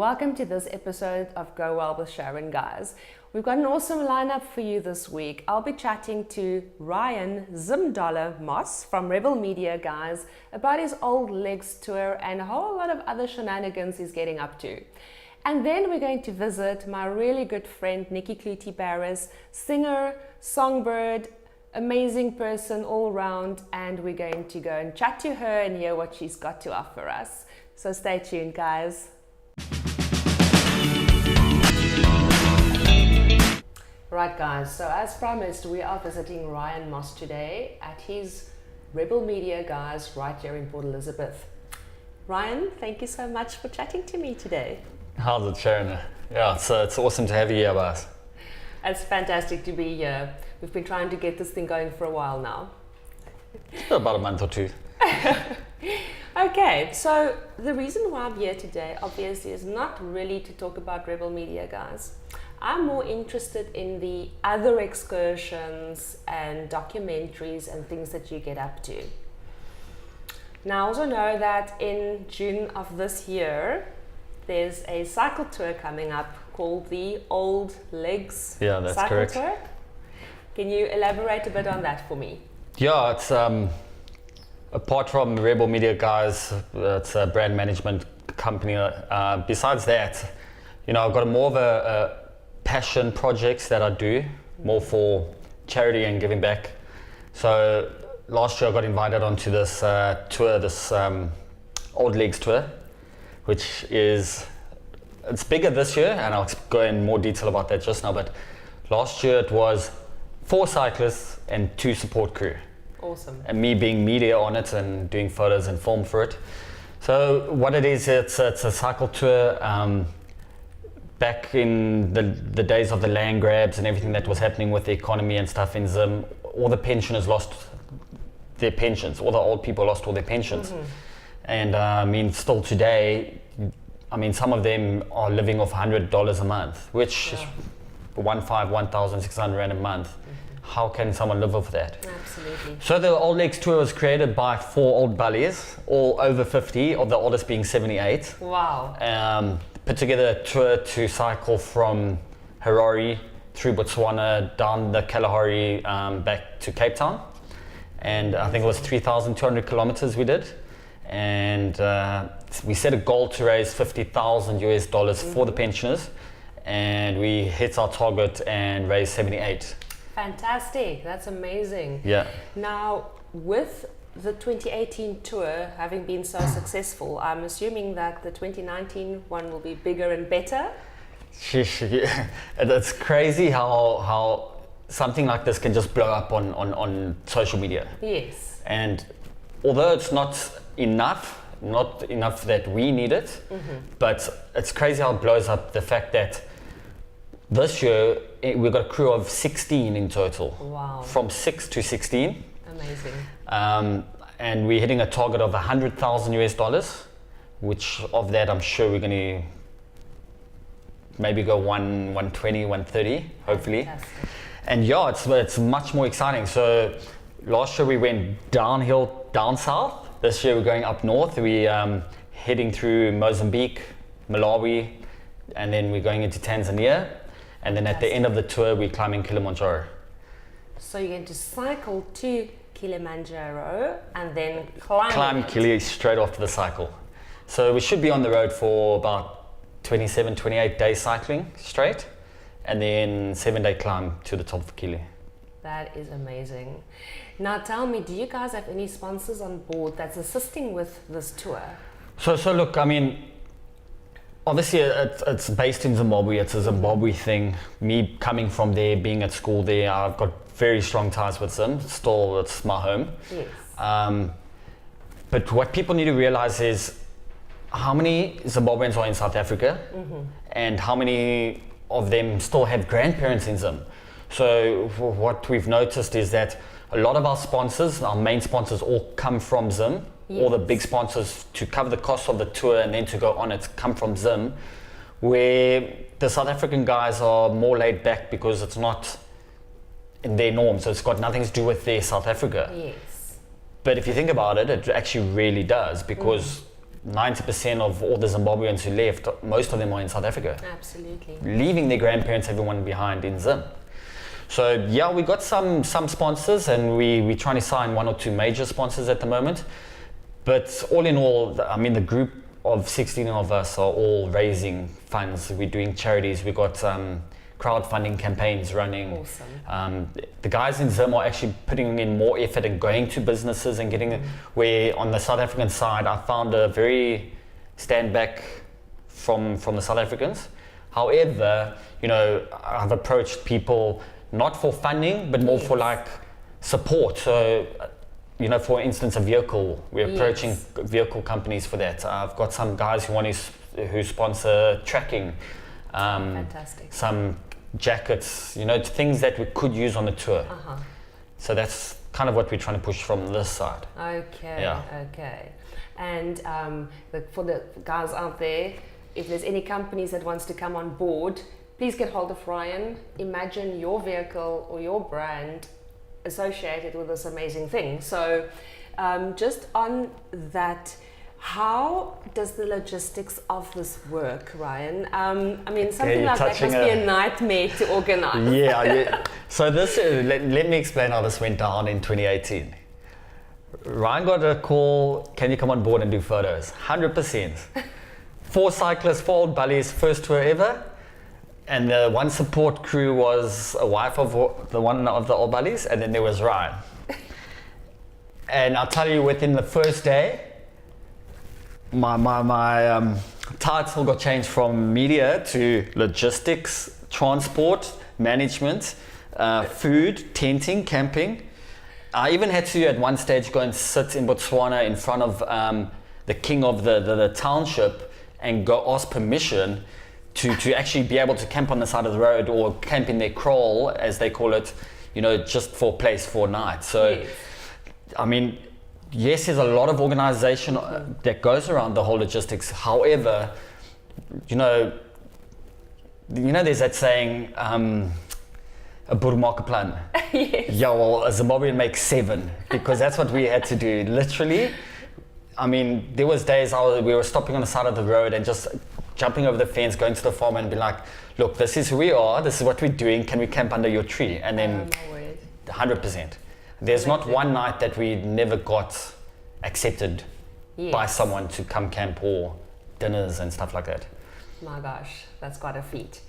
Welcome to this episode of Go Well with Sharon, guys. We've got an awesome lineup for you this week. I'll be chatting to Ryan Zimdollar Moss from Rebel Media, guys, about his Old Legs tour and a whole lot of other shenanigans he's getting up to. And then we're going to visit my really good friend, Niqui Cloete-Barrass, singer, songbird, amazing person all around, and we're going to go and chat to her and hear what she's got to offer us. So stay tuned, guys. Right, guys, so as promised, we are visiting Ryan Moss today at his Rebel Media, guys, right here in Port Elizabeth. Ryan, thank you so much for chatting to me today. How's it, Sharon? Yeah, it's awesome to have you here, boss. It's fantastic to be here. We've been trying to get this thing going for a while now. About a month or two. Okay, so the reason why I'm here today, obviously, is not really to talk about Rebel Media, guys. I'm more interested in the other excursions and documentaries and things that you get up to. Now, I also know that in June of this year, there's a cycle tour coming up called the Old Legs That's Cycle correct. Tour. Can you elaborate a bit on that for me? Yeah, it's apart from Rebel Media, guys, it's a brand management company. Besides that, I've got more of a passion projects that I do, more for charity and giving back. So last year I got invited onto this tour, this Old Legs tour, which it's bigger this year, and I'll go in more detail about that just now, but last year it was 4 cyclists and 2 support crew. Awesome. And me being media on it and doing photos and film for it. So what it is, it's a cycle tour. Back in the days of the land grabs and everything that was happening with the economy and stuff in Zim, all the pensioners lost their pensions, all the old people lost all their pensions. Mm-hmm. And still today, some of them are living off $100 a month, which is 1,600 Rand a month. Mm-hmm. How can someone live off that? Absolutely. So the Old Legs tour was created by 4 old bullies, all over 50, or the oldest being 78. Wow. Put together a tour to cycle from Harare through Botswana, down the Kalahari, back to Cape Town. And I think it was 3,200 kilometers we did. And we set a goal to raise $50,000 for the pensioners. And we hit our target and raised 78. Fantastic, that's amazing. Yeah. Now, with the 2018 tour having been so successful, I'm assuming that the 2019 one will be bigger and better? It's crazy how something like this can just blow up on social media. Yes. And although it's not enough that we need it, mm-hmm. but it's crazy how it blows up the fact that this year we've got a crew of 16 in total. Wow. From 6 to 16. Amazing. And we're hitting a target of $100,000, which of that I'm sure we're going to maybe go 120, 130, hopefully. Fantastic. And yeah, it's much more exciting. So last year we went downhill, down south. This year we're going up north. We're heading through Mozambique, Malawi, and then we're going into Tanzania. And then at the end of the tour, we're climbing Kilimanjaro. So you're going to cycle to Kilimanjaro and then climb Kili straight after the cycle. So we should be on the road for about 27, 28 days cycling straight, and then 7-day climb to the top of Kili. That is amazing. Now tell me, do you guys have any sponsors on board that's assisting with this tour? So look, obviously it's based in Zimbabwe. It's a Zimbabwe thing. Me coming from there, being at school there, I've got very strong ties with Zim. Still, it's my home. Yes. But what people need to realize is how many Zimbabweans are in South Africa, mm-hmm. and how many of them still have grandparents in Zim. So what we've noticed is that a lot of our sponsors, our main sponsors, all come from Zim. Yes. All the big sponsors to cover the cost of the tour and then to go on it come from Zim, where the South African guys are more laid back because it's not in their norm, so it's got nothing to do with their South Africa. Yes. But if you think about it, it actually really does, because 90% of all the Zimbabweans who left, most of them are in South Africa. Absolutely. Leaving their grandparents, everyone behind in Zim. So yeah, we got some sponsors, and we're trying to sign 1 or 2 major sponsors at the moment. But all in all, I mean, the group of 16 of us are all raising funds. We're doing charities. We've got crowdfunding campaigns running. Awesome. The guys in Zim are actually putting in more effort and going to businesses and getting where on the South African side, I found a very stand back from the South Africans. However, you know, I've approached people not for funding, but more for like support. So, you know, for instance, a vehicle, we're approaching vehicle companies for that. I've got some guys who sponsor tracking, Fantastic. some jackets, you know, things that we could use on the tour. So that's kind of what we're trying to push from this side. Okay. Yeah. Okay. And for the guys out there, if there's any companies that wants to come on board, please get hold of Ryan. Imagine your vehicle or your brand associated with this amazing thing. So just on that, how does the logistics of this work, Ryan? I mean, something like that must be a nightmare to organize. Yeah. So this, let me explain how this went down in 2018. Ryan got a call, can you come on board and do photos? 100%. 4 cyclists, 4 old bullies, first tour ever. And the one support crew was a wife of one of the old bullies, and then there was Ryan. And I'll tell you, within the first day, my title got changed from media to logistics, transport, management, food, tenting, camping. I even had to, at one stage, go and sit in Botswana in front of the king of the township and go ask permission to actually be able to camp on the side of the road, or camp in their kraal, as they call it, you know, just for a place for a night. So, I mean, yes, there's a lot of organization that goes around the whole logistics. However, you know, there's that saying, a boer maak 'n plan. Yes. Yeah, well, a Zimbabwean makes 7, because that's what we had to do. Literally, I mean, there was days we were stopping on the side of the road and just jumping over the fence, going to the farm and be like, look, this is who we are, this is what we're doing, can we camp under your tree? And then 100%. There's not one night that we never got accepted by someone to come camp, or dinners and stuff like that. My gosh, that's quite a feat.